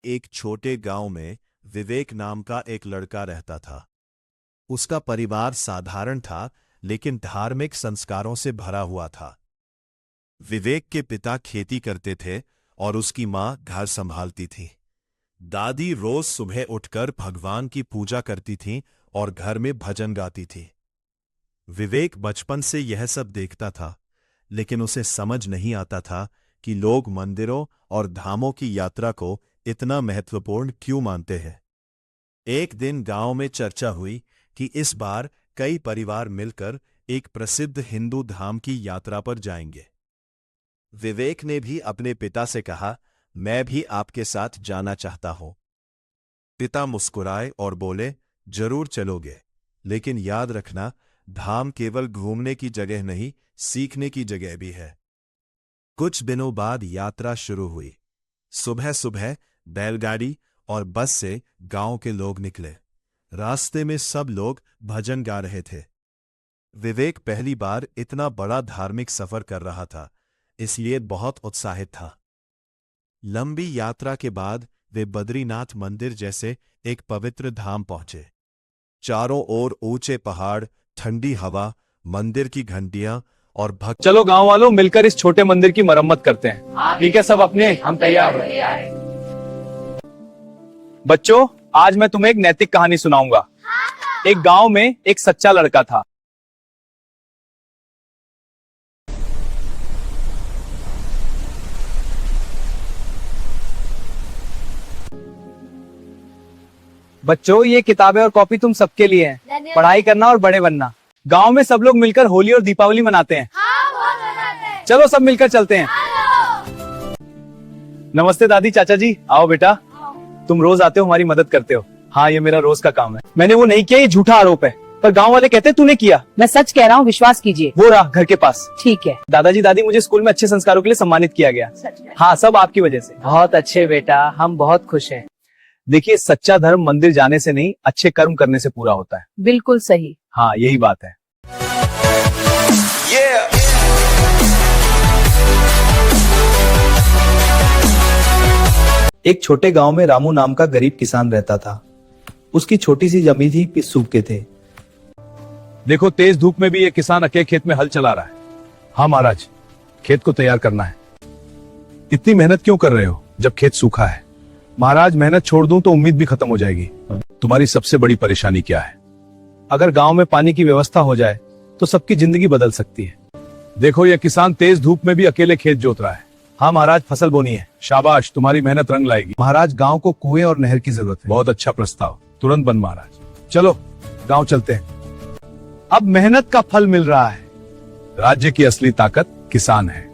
एक छोटे गांव में विवेक नाम का एक लड़का रहता था। उसका परिवार साधारण था, लेकिन धार्मिक संस्कारों से भरा हुआ था। विवेक के पिता खेती करते थे और उसकी मां घर संभालती थी। दादी रोज सुबह उठकर भगवान की पूजा करती थीं और घर में भजन गाती थी। विवेक बचपन से यह सब देखता था, लेकिन उसे समझ नहीं आता था कि लोग मंदिरों और धामों की यात्रा को इतना महत्वपूर्ण क्यों मानते हैं। एक दिन गांव में चर्चा हुई कि इस बार कई परिवार मिलकर एक प्रसिद्ध हिंदू धाम की यात्रा पर जाएंगे। विवेक ने भी अपने पिता से कहा, मैं भी आपके साथ जाना चाहता हूं। पिता मुस्कुराए और बोले, जरूर चलोगे, लेकिन याद रखना, धाम केवल घूमने की जगह नहीं, सीखने की जगह भी है। कुछ दिनों बाद यात्रा शुरू हुई। सुबह सुबह बैलगाड़ी और बस से गांव के लोग निकले। रास्ते में सब लोग भजन गा रहे थे। विवेक पहली बार इतना बड़ा धार्मिक सफर कर रहा था, इसलिए बहुत उत्साहित था। लंबी यात्रा के बाद वे बद्रीनाथ मंदिर जैसे एक पवित्र धाम पहुंचे। चारों ओर ऊंचे पहाड़, ठंडी हवा, मंदिर की घंटियां और भक्त। चलो गांव वालों, मिलकर इस छोटे मंदिर की मरम्मत करते हैं। ठीक है सब अपने, हम तैयार हैं। बच्चों, आज मैं तुम्हें एक नैतिक कहानी सुनाऊंगा। एक गांव में एक सच्चा लड़का था। बच्चों, ये किताबें और कॉपी तुम सबके लिए हैं। पढ़ाई करना और बड़े बनना। गांव में सब लोग मिलकर होली और दीपावली मनाते हैं। चलो सब मिलकर चलते हैं। नमस्ते दादी, चाचा जी, आओ बेटा। तुम रोज आते हो, हमारी मदद करते हो। हाँ, ये मेरा रोज का काम है। मैंने वो नहीं किया, ये झूठा आरोप है, पर गांव वाले कहते हैं तूने किया। मैं सच कह रहा हूँ, विश्वास कीजिए। वो रहा घर के पास। ठीक है। दादाजी दादी, मुझे स्कूल में अच्छे संस्कारों के लिए सम्मानित किया गया। हाँ, सब आपकी वजह से। बहुत अच्छे बेटा, हम बहुत खुश हैं। देखिए, सच्चा धर्म मंदिर जाने से नहीं, अच्छे कर्म करने से पूरा होता है। बिल्कुल सही। हाँ, यही बात है। एक छोटे गांव में रामू नाम का गरीब किसान रहता था। उसकी छोटी सी जमीन थी, पिस सूखे थे। देखो, तेज धूप में भी ये किसान अकेले खेत में हल चला रहा है। हाँ महाराज, खेत को तैयार करना है। इतनी मेहनत क्यों कर रहे हो जब खेत सूखा है? महाराज, मेहनत छोड़ दूं तो उम्मीद भी खत्म हो जाएगी। तुम्हारी सबसे बड़ी परेशानी क्या है? अगर गांव में पानी की व्यवस्था हो जाए तो सबकी जिंदगी बदल सकती है। देखो, यह किसान तेज धूप में भी अकेले खेत जोत रहा है। हाँ महाराज, फसल बोनी है। शाबाश, तुम्हारी मेहनत रंग लाएगी। महाराज, गांव को कुएं और नहर की जरूरत है। बहुत अच्छा प्रस्ताव, तुरंत बन महाराज। चलो गांव चलते हैं। अब मेहनत का फल मिल रहा है। राज्य की असली ताकत किसान है।